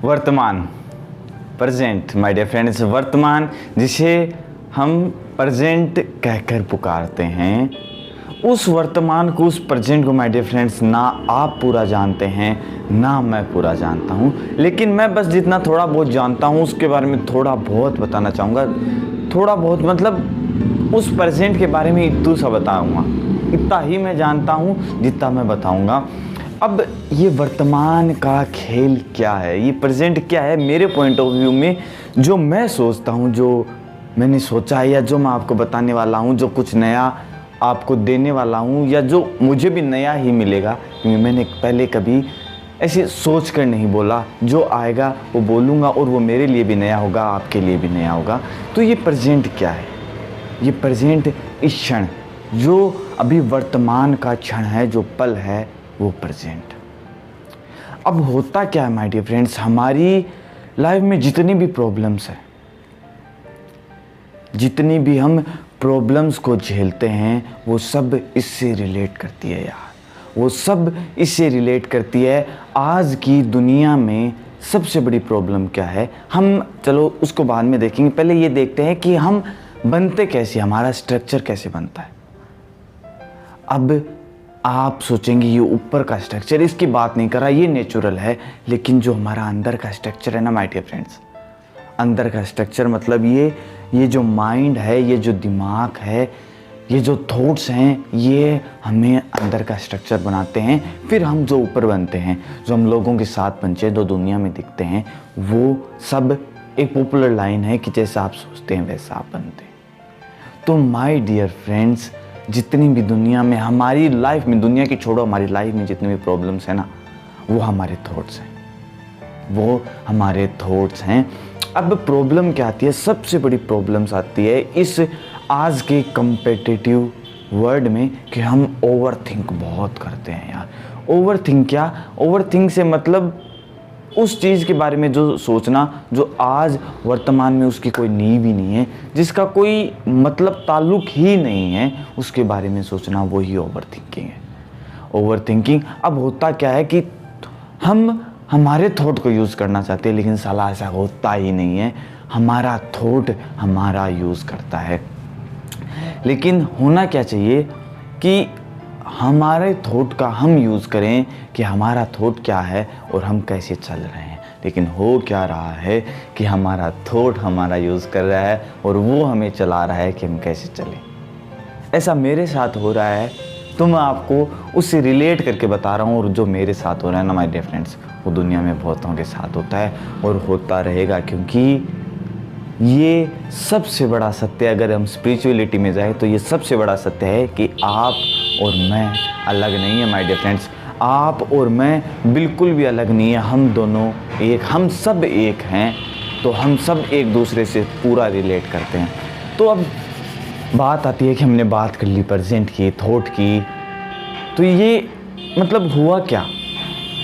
वर्तमान, present my dear friends, वर्तमान जिसे हम प्रेजेंट कहकर पुकारते हैं, उस वर्तमान को, उस प्रेजेंट को माय डियर फ्रेंड्स ना आप पूरा जानते हैं ना मैं पूरा जानता हूँ, लेकिन मैं बस जितना थोड़ा बहुत जानता हूँ उसके बारे में थोड़ा बहुत बताना चाहूँगा। थोड़ा बहुत मतलब उस प्रेजेंट के बारे में इतना सा बताऊँगा, इतना ही मैं जानता हूँ जितना मैं बताऊँगा। अब ये वर्तमान का खेल क्या है, ये प्रेजेंट क्या है मेरे पॉइंट ऑफ व्यू में, जो मैं सोचता हूँ, जो मैंने सोचा है या जो मैं आपको बताने वाला हूँ, जो कुछ नया आपको देने वाला हूँ या जो मुझे भी नया ही मिलेगा, क्योंकि मैंने पहले कभी ऐसे सोच कर नहीं बोला। जो आएगा वो बोलूँगा और वो मेरे लिए भी नया होगा, आपके लिए भी नया होगा। तो ये प्रेजेंट क्या है? ये प्रेजेंट इस क्षण, जो अभी वर्तमान का क्षण है, जो पल है, वो प्रेजेंट। अब होता क्या है माय डियर फ्रेंड्स, हमारी लाइफ में जितनी भी प्रॉब्लम्स है, जितनी भी हम प्रॉब्लम्स को झेलते हैं, वो सब इससे रिलेट करती है यार, वो सब इससे रिलेट करती है। आज की दुनिया में सबसे बड़ी प्रॉब्लम क्या है, हम चलो उसको बाद में देखेंगे, पहले ये देखते हैं कि हम बनते कैसे, हमारा स्ट्रक्चर कैसे बनता है। अब आप सोचेंगे ये ऊपर का स्ट्रक्चर, इसकी बात नहीं कर रहा, ये नेचुरल है, लेकिन जो हमारा अंदर का स्ट्रक्चर है ना माय डियर फ्रेंड्स, अंदर का स्ट्रक्चर मतलब ये जो माइंड है, ये जो दिमाग है, ये जो थॉट्स हैं, ये हमें अंदर का स्ट्रक्चर बनाते हैं। फिर हम जो ऊपर बनते हैं, जो हम लोगों के साथ बनते हैं, जो दुनिया में दिखते हैं, वो सब एक पॉपुलर लाइन है कि जैसा आप सोचते हैं वैसा आप बनते हैं। तो माय डियर फ्रेंड्स, जितनी भी दुनिया में, हमारी लाइफ में, दुनिया की छोड़ो, हमारी लाइफ में जितनी भी प्रॉब्लम्स है ना, वो हमारे थॉट्स हैं, वो हमारे थॉट्स हैं। अब प्रॉब्लम क्या आती है, सबसे बड़ी प्रॉब्लम्स आती है इस आज के कम्पिटिटिव वर्ल्ड में कि हम ओवर थिंक बहुत करते हैं यार। ओवर थिंक क्या, ओवर थिंक से मतलब उस चीज़ के बारे में जो सोचना जो आज वर्तमान में उसकी कोई नींव ही नहीं है, जिसका कोई मतलब ताल्लुक ही नहीं है, उसके बारे में सोचना, वही ओवर थिंकिंग है। Over thinking. अब होता क्या है कि हम हमारे थॉट को यूज़ करना चाहते हैं, लेकिन साला ऐसा होता ही नहीं है, हमारा थॉट हमारा यूज़ करता है। लेकिन होना क्या चाहिए कि हमारे थॉट का हम यूज़ करें कि हमारा थॉट क्या है और हम कैसे चल रहे हैं। लेकिन हो क्या रहा है कि हमारा थॉट हमारा यूज़ कर रहा है और वो हमें चला रहा है कि हम कैसे चलें। ऐसा मेरे साथ हो रहा है, तो मैं आपको उससे रिलेट करके बता रहा हूँ। और जो मेरे साथ हो रहा है ना माय डियर फ्रेंड्स, वो दुनिया में बहुतों के साथ होता है और होता रहेगा, क्योंकि ये सबसे बड़ा सत्य, अगर हम स्पिरिचुअलिटी में जाए तो ये सबसे बड़ा सत्य है कि आप और मैं अलग नहीं है माय डियर फ्रेंड्स। आप और मैं बिल्कुल भी अलग नहीं है, हम दोनों एक, हम सब एक हैं। तो हम सब एक दूसरे से पूरा रिलेट करते हैं। तो अब बात आती है कि हमने बात कर ली प्रेजेंट की, थॉट की, तो ये मतलब हुआ क्या,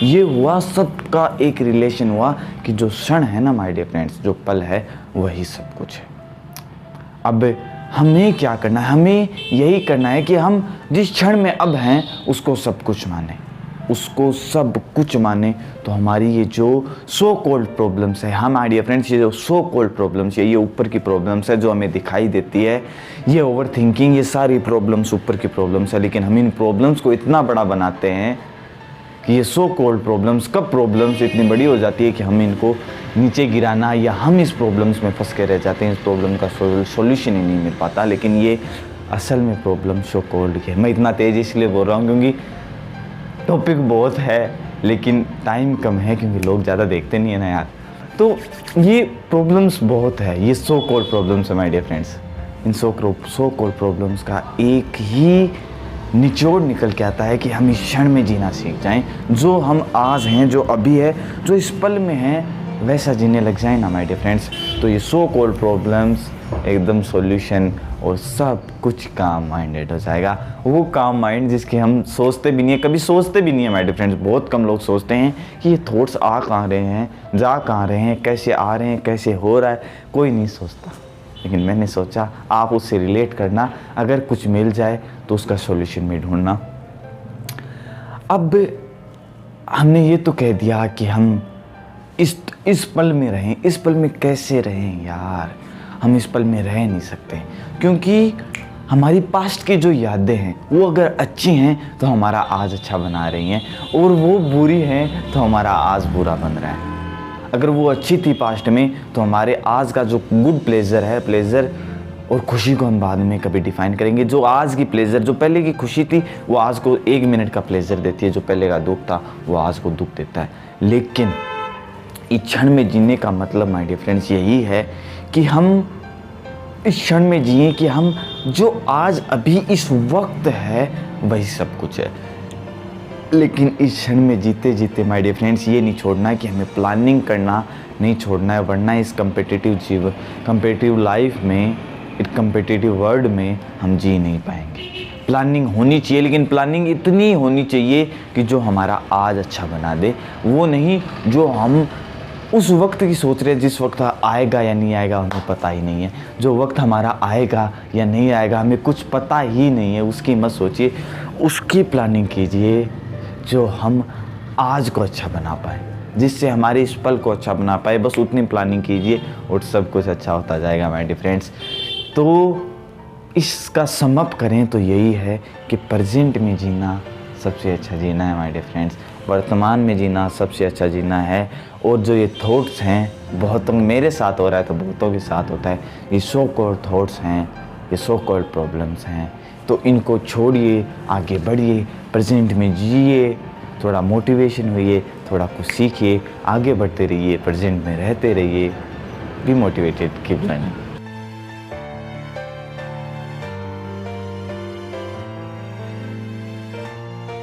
ये हुआ सबका एक रिलेशन हुआ कि जो क्षण है ना माय डियर फ्रेंड्स, जो पल है, वही सब कुछ है। अब हमें क्या करना है, हमें यही करना है कि हम जिस क्षण में अब हैं उसको सब कुछ माने, उसको सब कुछ माने। तो हमारी ये जो सो कॉल्ड प्रॉब्लम्स है, हाँ माय डियर फ्रेंड्स, ये जो सो कॉल्ड प्रॉब्लम्स है, ये ऊपर की प्रॉब्लम्स है जो हमें दिखाई देती है, ये ओवर थिंकिंग, ये सारी प्रॉब्लम्स ऊपर की प्रॉब्लम्स है। लेकिन हम इन प्रॉब्लम्स को इतना बड़ा बनाते हैं कि ये सो कॉल्ड प्रॉब्लम्स, कब प्रॉब्लम्स इतनी बड़ी हो जाती है कि हम इनको नीचे गिराना, या हम इस प्रॉब्लम्स में फंस के रह जाते हैं, इस प्रॉब्लम का सॉल्यूशन ही नहीं मिल पाता। लेकिन ये असल में प्रॉब्लम सो कॉल्ड की है। मैं इतना तेज़ इसलिए बोल रहा हूँ क्योंकि टॉपिक बहुत है, लेकिन टाइम कम है, क्योंकि लोग ज़्यादा देखते नहीं है ना यार। तो ये प्रॉब्लम्स बहुत है, ये सो कॉल्ड प्रॉब्लम्स है माय डियर फ्रेंड्स। इन सो कॉल्ड प्रॉब्लम्स का एक ही निचोड़ निकल के आता है कि हम इस क्षण में जीना सीख जाएं, जो हम आज हैं, जो अभी है, जो इस पल में हैं, वैसा जीने लग जाएं ना माय डियर फ्रेंड्स। तो ये सो कॉल्ड प्रॉब्लम्स एकदम सॉल्यूशन और सब कुछ काम माइंडेड हो जाएगा। वो काम माइंड जिसके हम सोचते भी नहीं है, कभी सोचते भी नहीं है माय डियर फ्रेंड्स। बहुत कम लोग सोचते हैं कि ये थॉट्स आ कहाँ रहे हैं, जा कहाँ रहे हैं, कैसे आ रहे हैं, कैसे हो रहा है, कोई नहीं सोचता। लेकिन मैंने सोचा आप उससे रिलेट करना, अगर कुछ मिल जाए तो उसका सॉल्यूशन में ढूंढना। अब हमने ये तो कह दिया कि हम इस पल में रहें। इस पल में कैसे रहें यार, हम इस पल में रह नहीं सकते, क्योंकि हमारी पास्ट की जो यादें हैं वो अगर अच्छी हैं तो हमारा आज अच्छा बना रही हैं, और वो बुरी हैं तो हमारा आज बुरा बन रहा है। अगर वो अच्छी थी पास्ट में तो हमारे आज का जो गुड प्लेजर है, प्लेजर और खुशी को हम बाद में कभी डिफाइन करेंगे। जो आज की प्लेजर, जो पहले की खुशी थी, वो आज को 1 मिनट का प्लेजर देती है। जो पहले का दुख था वो आज को दुख देता है। लेकिन इस क्षण में जीने का मतलब माय डियर फ्रेंड्स यही है कि हम इस क्षण में जिए कि हम जो आज अभी इस वक्त है वही सब कुछ है। लेकिन इस क्षण में जीते जीते माय डियर फ्रेंड्स ये नहीं छोड़ना है कि हमें प्लानिंग करना नहीं छोड़ना है, वरना इस कम्पिटिटिव लाइफ में, इस कम्पिटिटिव वर्ल्ड में हम जी नहीं पाएंगे। प्लानिंग होनी चाहिए, लेकिन प्लानिंग इतनी होनी चाहिए कि जो हमारा आज अच्छा बना दे, वो नहीं जो हम उस वक्त की सोच रहे हैं जिस वक्त आएगा या नहीं आएगा हमें पता ही नहीं है। जो वक्त हमारा आएगा या नहीं आएगा हमें कुछ पता ही नहीं है, उसकी मत सोचिए, उसकी प्लानिंग कीजिए जो हम आज को अच्छा बना पाए, जिससे हमारे इस पल को अच्छा बना पाए। बस उतनी प्लानिंग कीजिए और सब कुछ अच्छा होता जाएगा माय डियर फ्रेंड्स। तो इसका सम अप करें तो यही है कि प्रेजेंट में जीना सबसे अच्छा जीना है माय डियर फ्रेंड्स। वर्तमान में जीना सबसे अच्छा जीना है। और जो ये थॉट्स हैं, बहुतों मेरे साथ हो रहा है तो बहुतों के साथ होता है, ये सो कॉल्ड थॉट्स हैं, ये सो कॉल्ड प्रॉब्लम्स हैं, तो इनको छोड़िए, आगे बढ़िए, प्रेजेंट में जिए, थोड़ा मोटिवेशन होइए, थोड़ा कुछ सीखिए, आगे बढ़ते रहिए, प्रेजेंट में रहते रहिए। Be motivated, keep learning.